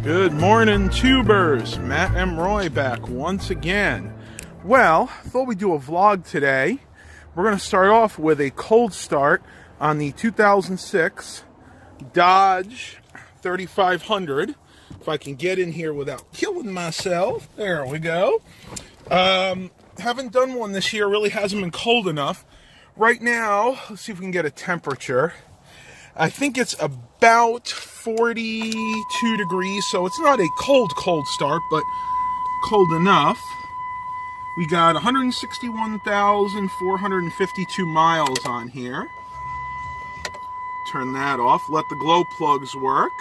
Good morning, tubers. Matt and Roy back once again. Well, thought we'd do a vlog today. We're going to start off with a cold start on the 2006 Dodge 3500. If I can get in here without killing myself. There we go. Haven't done one this year. Really hasn't been cold enough. Right now, let's see if we can get a temperature. I think it's about 42 degrees, so it's not a cold start, but cold enough. We got 161,452 miles on here. Turn that off. Let the glow plugs work.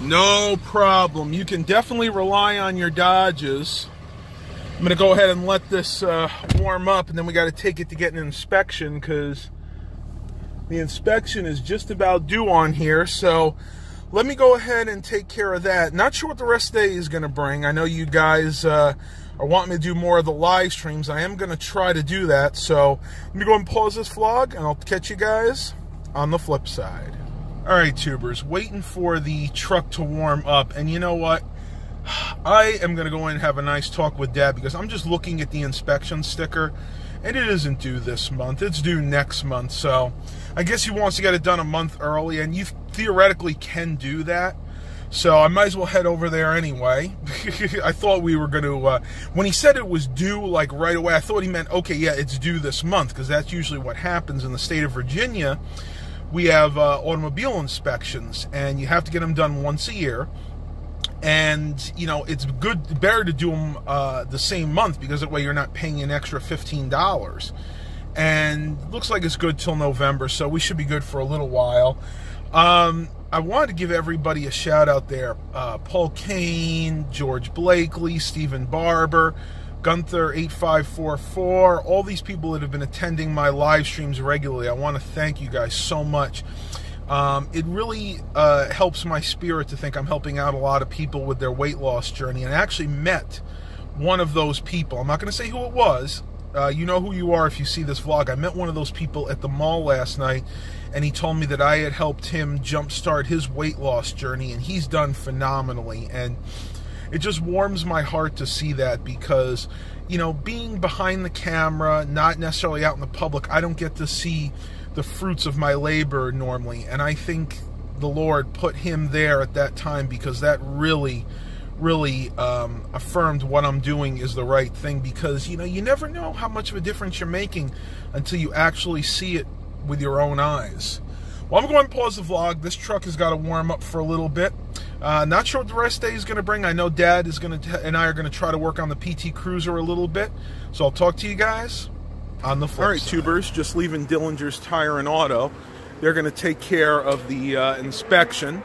No problem. You can definitely rely on your Dodges. I'm going to go ahead and let this warm up, and then we got to take it to get an inspection because the inspection is just about due on here. So let me go ahead and take care of that. Not sure what the rest of the day is going to bring. I know you guys are wanting me to do more of the live streams. I am going to try to do that. So let me go ahead and pause this vlog, and I'll catch you guys on the flip side. All right, tubers, waiting for the truck to warm up, and you know what? I am going to go in and have a nice talk with Dad because I'm just looking at the inspection sticker, and it isn't due this month. It's due next month, so I guess he wants to get it done a month early, and you theoretically can do that, so I might as well head over there anyway. I thought we were going to, when he said it was due, like, right away, I thought he meant, okay, yeah, it's due this month, because that's usually what happens in the state of Virginia. We have automobile inspections, and you have to get them done once a year. And, you know, it's better to do them the same month because that way you're not paying an extra $15. And looks like it's good till November, so we should be good for a little while. I wanted to give everybody a shout out there. Paul Kane, George Blakely, Stephen Barber, Gunther 8544, all these people that have been attending my live streams regularly. I want to thank you guys so much. It really helps my spirit to think I'm helping out a lot of people with their weight loss journey. And I actually met one of those people. I'm not going to say who it was. You know who you are if you see this vlog. I met one of those people at the mall last night, and he told me that I had helped him jumpstart his weight loss journey, and he's done phenomenally. And it just warms my heart to see that because, you know, being behind the camera, not necessarily out in the public, I don't get to see the fruits of my labor normally, and I think the Lord put him there at that time because that really affirmed what I'm doing is the right thing, because, you know, you never know how much of a difference you're making until you actually see it with your own eyes. Well, I'm going to pause the vlog. This truck has got to warm up for a little bit. Not sure what the rest of the day is going to bring. I know Dad is going to and I are going to try to work on the PT Cruiser a little bit, so I'll talk to you guys on the flip. All right, tubers, just leaving Dillinger's Tire and Auto. They're going to take care of the inspection.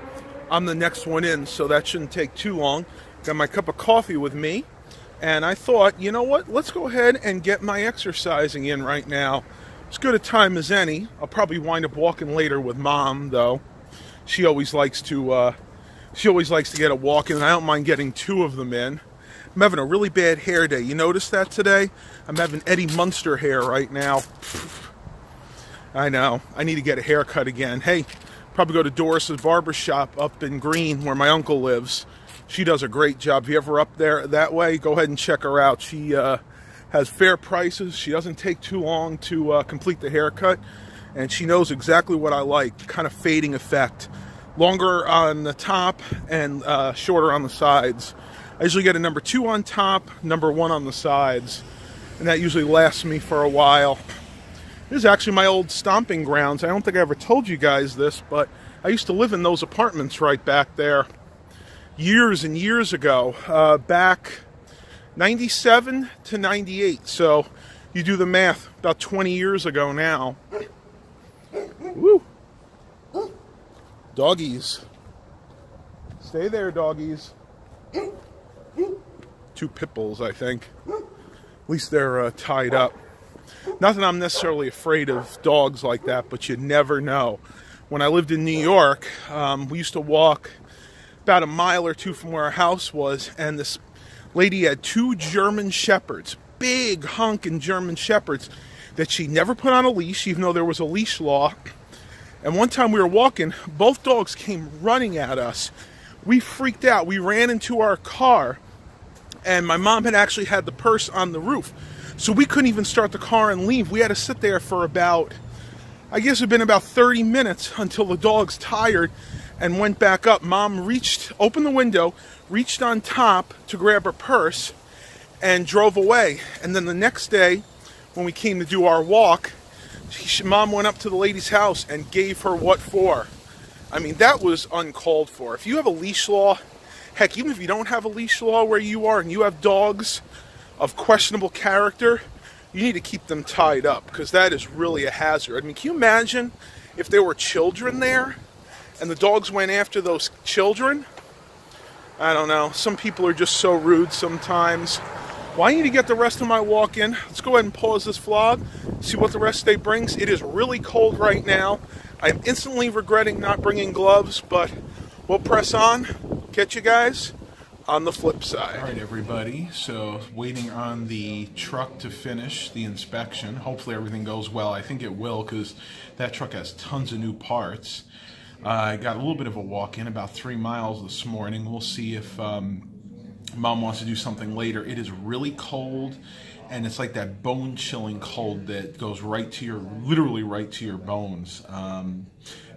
I'm the next one in, so that shouldn't take too long. Got my cup of coffee with me, and I thought, you know what? Let's go ahead and get my exercising in right now. As good a time as any. I'll probably wind up walking later with Mom, though. She always likes to get a walk in, and I don't mind getting two of them in. I'm having a really bad hair day. You notice that today? I'm having Eddie Munster hair right now. I know. I need to get a haircut again. Hey, probably go to Doris's barbershop up in Green where my uncle lives. She does a great job. If you're ever up there that way, go ahead and check her out. She has fair prices. She doesn't take too long to complete the haircut. And she knows exactly what I like. Kind of fading effect. Longer on the top and shorter on the sides. I usually get a number 2 on top, number 1 on the sides, and that usually lasts me for a while. This is actually my old stomping grounds. I don't think I ever told you guys this, but I used to live in those apartments right back there years and years ago, back 97 to 98. So you do the math, about 20 years ago now. Woo! Doggies. Stay there, doggies. 2 pit bulls, I think. At least they're tied up. Not that I'm necessarily afraid of dogs like that, but you never know. When I lived in New York, we used to walk about a mile or 2 from where our house was, and this lady had 2 German Shepherds, big honking German Shepherds. that she never put on a leash, even though there was a leash law. And one time we were walking, both dogs came running at us. We freaked out. We ran into our car, and my mom had actually had the purse on the roof. So we couldn't even start the car and leave. We had to sit there for about, I guess it had been about 30 minutes until the dogs tired and went back up. Mom opened the window, reached on top to grab her purse, and drove away. And then the next day, when we came to do our walk, Mom went up to the lady's house and gave her what for. I mean, that was uncalled for. If you have a leash law, heck, even if you don't have a leash law where you are and you have dogs of questionable character, you need to keep them tied up, because that is really a hazard. I mean, can you imagine if there were children there and the dogs went after those children? I don't know. Some people are just so rude sometimes. Well, I need to get the rest of my walk in. Let's go ahead and pause this vlog, see what the rest of the day brings. It is really cold right now. I'm instantly regretting not bringing gloves, but we'll press on. Catch you guys on the flip side. All right, everybody. So waiting on the truck to finish the inspection. Hopefully everything goes well. I think it will, because that truck has tons of new parts. I got a little bit of a walk in, about 3 miles this morning. We'll see if Mom wants to do something later. It is really cold, and it's like that bone-chilling cold that goes right to your, literally right to your bones.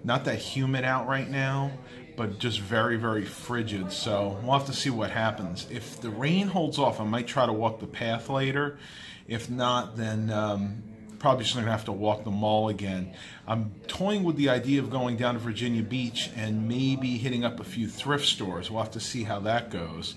Not that humid out right now, but just very, very frigid. So we'll have to see what happens. If the rain holds off, I might try to walk the path later. If not, then probably just going to have to walk the mall again. I'm toying with the idea of going down to Virginia Beach and maybe hitting up a few thrift stores. We'll have to see how that goes.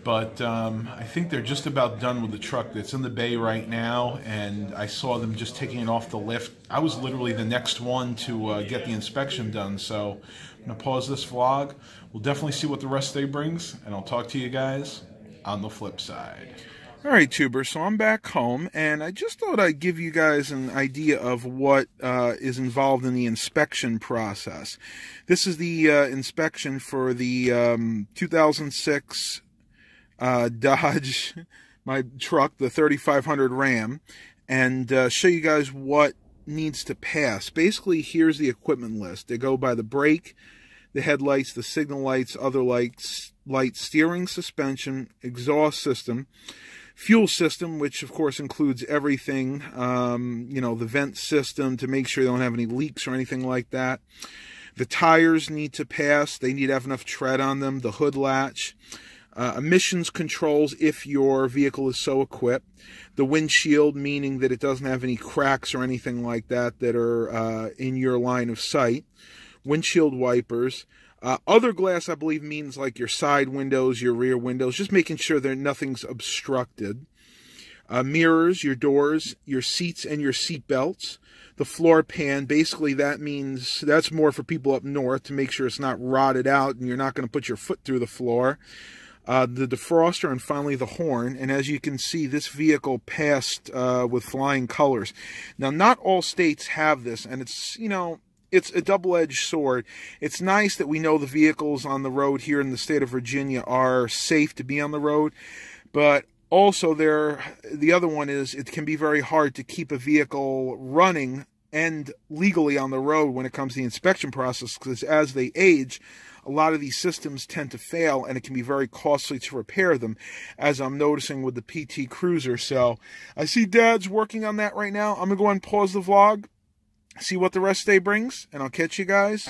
But I think they're just about done with the truck that's in the bay right now, and I saw them just taking it off the lift. I was literally the next one to get the inspection done, so I'm going to pause this vlog. We'll definitely see what the rest of the day brings, and I'll talk to you guys on the flip side. All right, tubers, so I'm back home, and I just thought I'd give you guys an idea of what is involved in the inspection process. This is the inspection for the 2006 Dodge, my truck, the 3500 Ram, and show you guys what needs to pass. Basically, here's the equipment list. They go by the brake, the headlights, the signal lights, other lights, steering, suspension, exhaust system, fuel system, which of course includes everything, you know, the vent system to make sure they don't have any leaks or anything like that. The tires need to pass. They need to have enough tread on them. The hood latch. Emissions controls if your vehicle is so equipped. The windshield, meaning that it doesn't have any cracks or anything like that that are in your line of sight. Windshield wipers. Other glass, I believe, means like your side windows, your rear windows, just making sure that nothing's obstructed. Mirrors, your doors, your seats and your seat belts. The floor pan, basically that means, that's more for people up north to make sure it's not rotted out and you're not going to put your foot through the floor. The defroster, and finally the horn. And as you can see, this vehicle passed with flying colors. Now, not all states have this, and it's, you know, it's a double-edged sword. It's nice that we know the vehicles on the road here in the state of Virginia are safe to be on the road, but also the other one is it can be very hard to keep a vehicle running and legally on the road when it comes to the inspection process, because as they age, a lot of these systems tend to fail, and it can be very costly to repair them, as I'm noticing with the PT Cruiser. So I see Dad's working on that right now. I'm going to go ahead and pause the vlog, see what the rest of the day brings, and I'll catch you guys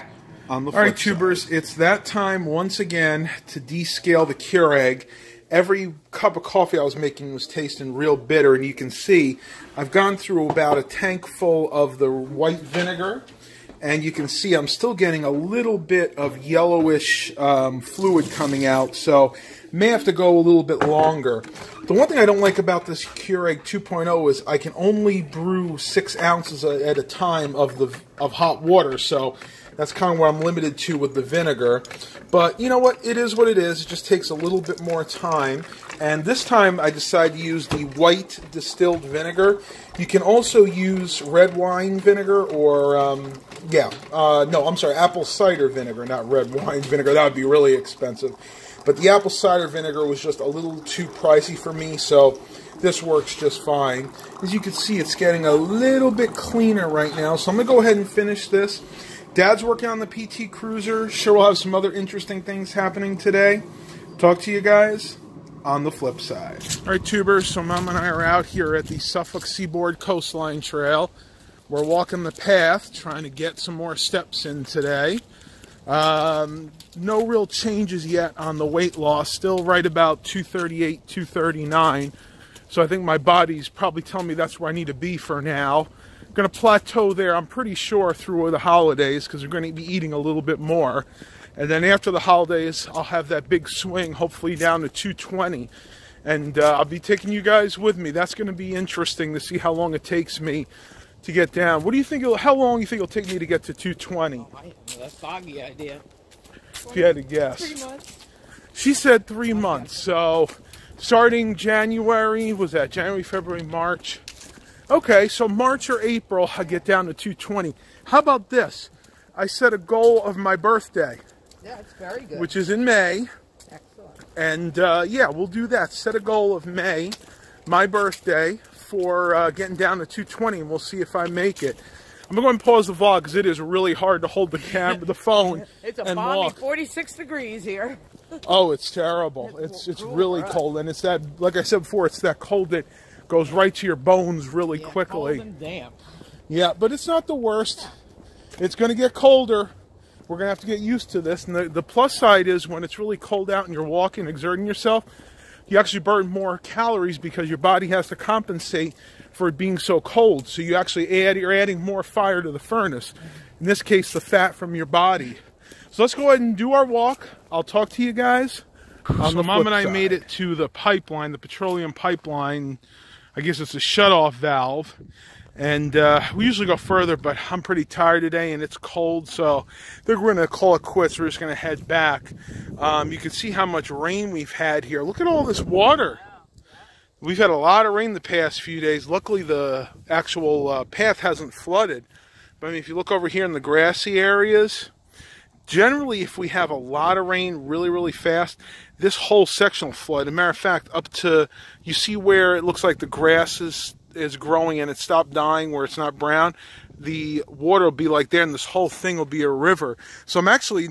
on the flip side. All right, tubers, it's that time once again to descale the Keurig. Every cup of coffee I was making was tasting real bitter, and you can see I've gone through about a tank full of the white vinegar. And you can see I'm still getting a little bit of yellowish fluid coming out, so may have to go a little bit longer. The one thing I don't like about this Keurig 2.0 is I can only brew 6 ounces at a time of hot water, so that's kind of what I'm limited to with the vinegar. But you know what? It is what it is. It just takes a little bit more time. And this time I decided to use the white distilled vinegar. You can also use red wine vinegar or, no, I'm sorry, apple cider vinegar, not red wine vinegar. That would be really expensive. But the apple cider vinegar was just a little too pricey for me, so this works just fine. As you can see, it's getting a little bit cleaner right now, so I'm going to go ahead and finish this. Dad's working on the PT Cruiser. Sure, we'll have some other interesting things happening today. Talk to you guys on the flip side. All right, tubers, so Mom and I are out here at the Suffolk Seaboard Coastline Trail. We're walking the path, trying to get some more steps in today. No real changes yet on the weight loss. Still right about 238, 239. So I think my body's probably telling me that's where I need to be for now. I'm going to plateau there, I'm pretty sure, through the holidays, because we're going to be eating a little bit more. And then after the holidays, I'll have that big swing, hopefully down to 220. And I'll be taking you guys with me. That's going to be interesting to see how long it takes me to get down. What do you think? How long do you think it'll take me to get to 220? Oh, that's a foggy idea. If you had to guess. 3 months. She said 3 months. So starting January, was that January, February, March? Okay, so March or April, I get down to 220. How about this? I set a goal of my birthday. Yeah, it's very good. Which is in May. Excellent. And yeah, we'll do that. Set a goal of May, my birthday, for getting down to 220, and we'll see if I make it. I'm going to pause the vlog because it is really hard to hold the camera, the phone, it's a and foggy walk. 46 degrees here. Oh, it's terrible. It's really cold, and it's that, like I said before, it's that cold that goes right to your bones really quickly. Cold and damp. Yeah, but it's not the worst. It's going to get colder. We're going to have to get used to this. And the plus side is when it's really cold out and you're walking, exerting yourself, you actually burn more calories because your body has to compensate for it being so cold. So you're adding more fire to the furnace. In this case, the fat from your body. So let's go ahead and do our walk. I'll talk to you guys on the Mom and I made it to the pipeline, the petroleum pipeline. I guess it's a shutoff valve. And we usually go further, but I'm pretty tired today and it's cold, so I think we're going to call it quits. We're just going to head back. You can see how much rain we've had here. Look at all this water. We've had a lot of rain the past few days. Luckily, the actual path hasn't flooded. But I mean, if you look over here in the grassy areas, generally, if we have a lot of rain really, really fast, this whole section will flood. As a matter of fact, up to, you see where it looks like the grass is growing and it stopped dying where it's not brown, the water will be like there and this whole thing will be a river. So I'm actually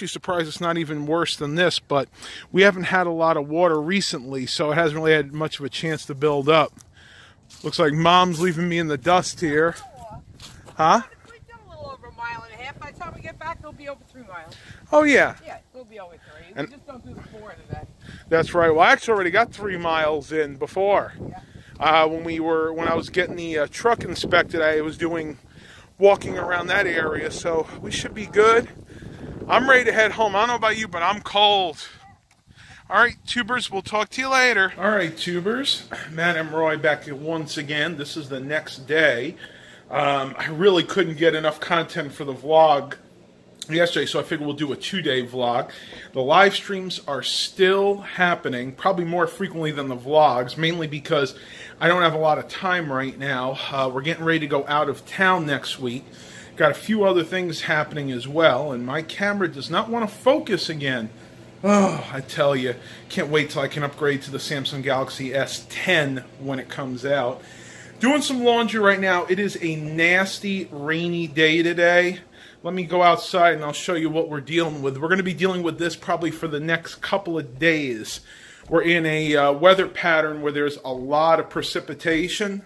surprised it's not even worse than this, but we haven't had a lot of water recently, so it hasn't really had much of a chance to build up. Looks like Mom's leaving me in the dust here. Huh? We've done a little over a mile and a half. By the time we get back, it'll be over 3 miles. Oh yeah. Yeah, it'll be over 3. And We just don't do the 4 today. That's right. Well, I actually already got 3 miles in before. Yeah. When I was getting the truck inspected, I was walking around that area, so we should be good. I'm ready to head home. I don't know about you, but I'm cold. All right, tubers, we'll talk to you later. All right, tubers, Matt and Roy back once again. This is the next day. I really couldn't get enough content for the vlog yesterday, so I figured we'll do a 2-day vlog. The live streams are still happening, probably more frequently than the vlogs, mainly because I don't have a lot of time right now. We're getting ready to go out of town next week. Got a few other things happening as well, and my camera does not want to focus again. Oh, I tell you, can't wait till I can upgrade to the Samsung Galaxy S10 when it comes out. Doing some laundry right now. It is a nasty, rainy day today. Let me go outside and I'll show you what we're dealing with. We're going to be dealing with this probably for the next couple of days. We're in a weather pattern where there's a lot of precipitation.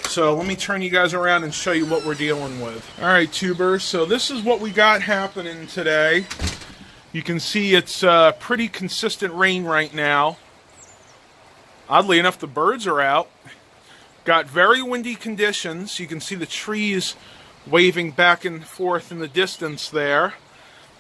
So let me turn you guys around and show you what we're dealing with. All right, tubers. So this is what we got happening today. You can see it's pretty consistent rain right now. Oddly enough, the birds are out. Got very windy conditions. You can see the trees waving back and forth in the distance there.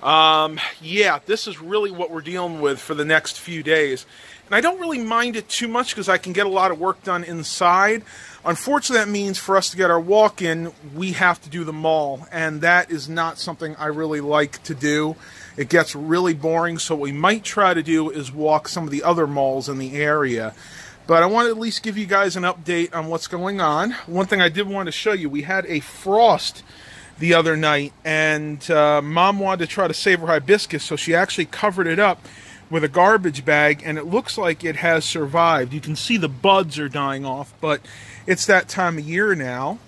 Yeah, this is really what we're dealing with for the next few days. And I don't really mind it too much because I can get a lot of work done inside. Unfortunately, that means for us to get our walk in, we have to do the mall. And that is not something I really like to do. It gets really boring, so what we might try to do is walk some of the other malls in the area. But I want to at least give you guys an update on what's going on. One thing I did want to show you, we had a frost the other night, and Mom wanted to try to save her hibiscus, so she actually covered it up with a garbage bag, and it looks like it has survived. You can see the buds are dying off, but it's that time of year now.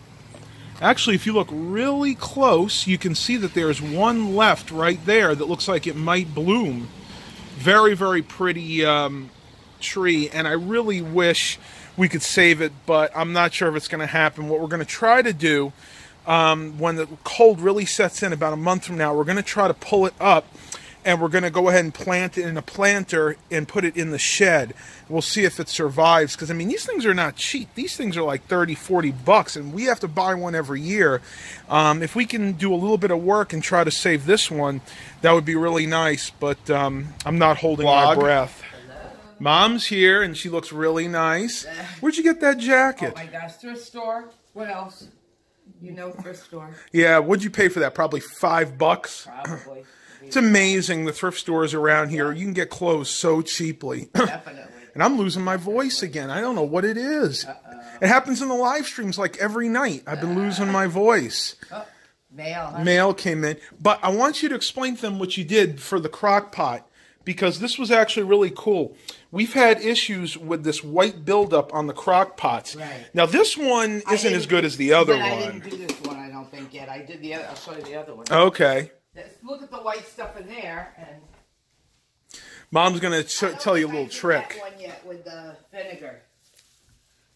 Actually, if you look really close, you can see that there's one left right there that looks like it might bloom. Very, very pretty tree, and I really wish we could save it, but I'm not sure if it's going to happen. What we're going to try to do, when the cold really sets in about a month from now, we're going to try to pull it up, and we're going to go ahead and plant it in a planter and put it in the shed. We'll see if it survives, because, I mean, these things are not cheap. These things are like 30, 40 bucks, and we have to buy one every year. If we can do a little bit of work and try to save this one, that would be really nice, but I'm not holding my breath. Hello. Mom's here, and she looks really nice. Where'd you get that jacket? Oh my gosh, thrift store. What else? You know, thrift store. Yeah, what'd you pay for that? Probably $5. Probably. It's amazing, the thrift stores around here. You can get clothes so cheaply. Definitely. And I'm losing my voice again. I don't know what it is. It happens in the live streams like every night. I've been losing my voice. Oh, mail. Huh? Mail came in. But I want you to explain to them what you did for the crock pot, because this was actually really cool. We've had issues with this white buildup on the crock pots. Right. Now, this one isn't as good as the other one. I didn't do this one, I don't think, yet. I did the other. I'll show you the other one. Okay. Look at the white stuff in there, and Mom's going to tell you a little trick. That one yet with the vinegar.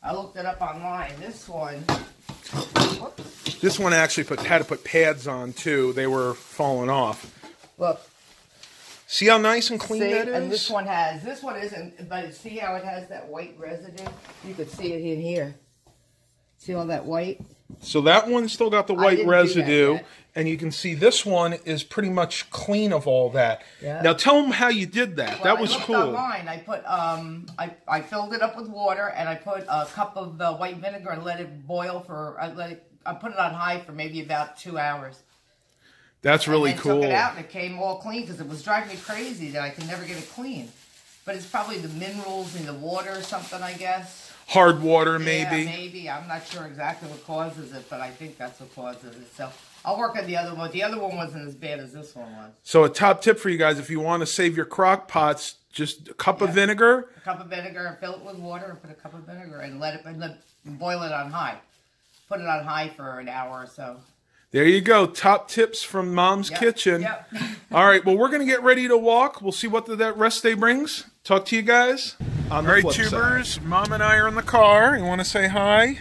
I looked it up online. This one. Whoops. This one actually had to put pads on too. They were falling off. Look. See how nice and clean that is? And this one isn't, but see how it has that white residue? You could see it in here. See all that white? So that one still got the white residue, and you can see this one is pretty much clean of all that. Yeah. Now tell them how you did that. Well, that was cool. Online. I put I filled it up with water, and I put a cup of the white vinegar and let it boil for I put it on high for maybe about 2 hours. That's really cool. Took it out, and it came all clean, because it was driving me crazy that I could never get it clean. But it's probably the minerals in the water or something, I guess. Hard water, maybe. Yeah, maybe. I'm not sure exactly what causes it, but I think that's what causes it. So I'll work on the other one. The other one wasn't as bad as this one was. So a top tip for you guys, if you want to save your crock pots, just a cup of vinegar. A cup of vinegar, and fill it with water, and put a cup of vinegar, and let boil it on high. Put it on high for an hour or so. There you go. Top tips from Mom's Kitchen. Yep. All right. Well, we're going to get ready to walk. We'll see what that rest day brings. Talk to you guys on the flip tubers, side. Mom and I are in the car. You want to say hi?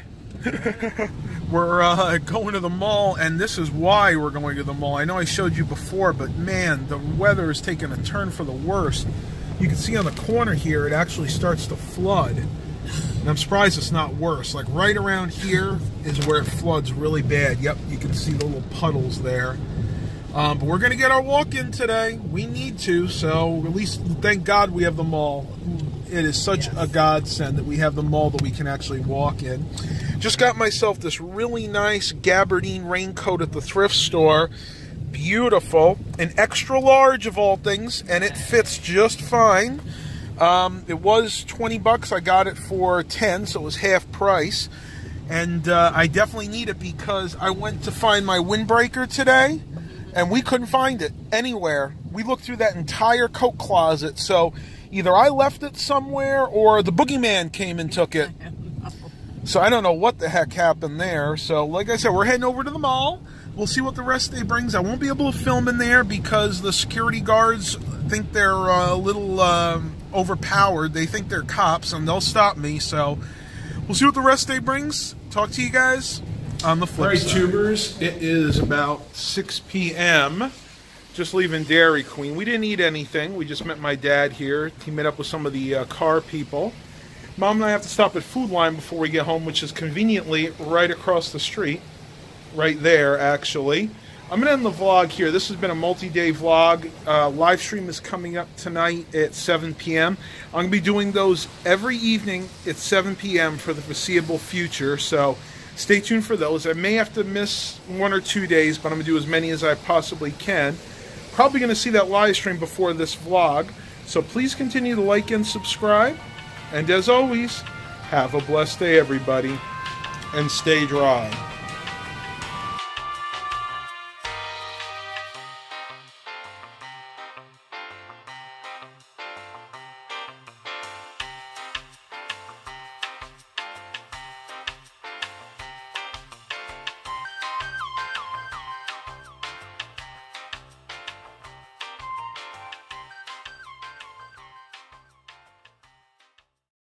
We're going to the mall, and this is why we're going to the mall. I know I showed you before, but man, the weather is taking a turn for the worst. You can see on the corner here, it actually starts to flood. And I'm surprised it's not worse. Like right around here is where it floods really bad. Yep, you can see the little puddles there. But we're going to get our walk in today. We need to, so at least thank God we have the mall. It is such a godsend that we have the mall that we can actually walk in. Just got myself this really nice gabardine raincoat at the thrift store. Beautiful. An extra large of all things, and it fits just fine. It was 20 bucks. I got it for 10, so it was half price. And I definitely need it because I went to find my windbreaker today, and we couldn't find it anywhere. We looked through that entire coat closet, so either I left it somewhere or the boogeyman came and took it. So I don't know what the heck happened there. So like I said, we're heading over to the mall. We'll see what the rest day brings. I won't be able to film in there because the security guards think they're a little overpowered. They think they're cops, and they'll stop me. So we'll see what the rest day brings. Talk to you guys on the flip side. Tubers, it is about 6 p.m. Just leaving Dairy Queen. We didn't eat anything. We just met my dad here. He met up with some of the car people. Mom and I have to stop at Food Line before we get home, which is conveniently right across the street. Right there, actually. I'm going to end the vlog here. This has been a multi-day vlog. Live stream is coming up tonight at 7 p.m. I'm going to be doing those every evening at 7 p.m. for the foreseeable future, so stay tuned for those. I may have to miss 1 or 2 days, but I'm going to do as many as I possibly can. Probably going to see that live stream before this vlog, so please continue to like and subscribe. And as always, have a blessed day, everybody, and stay dry.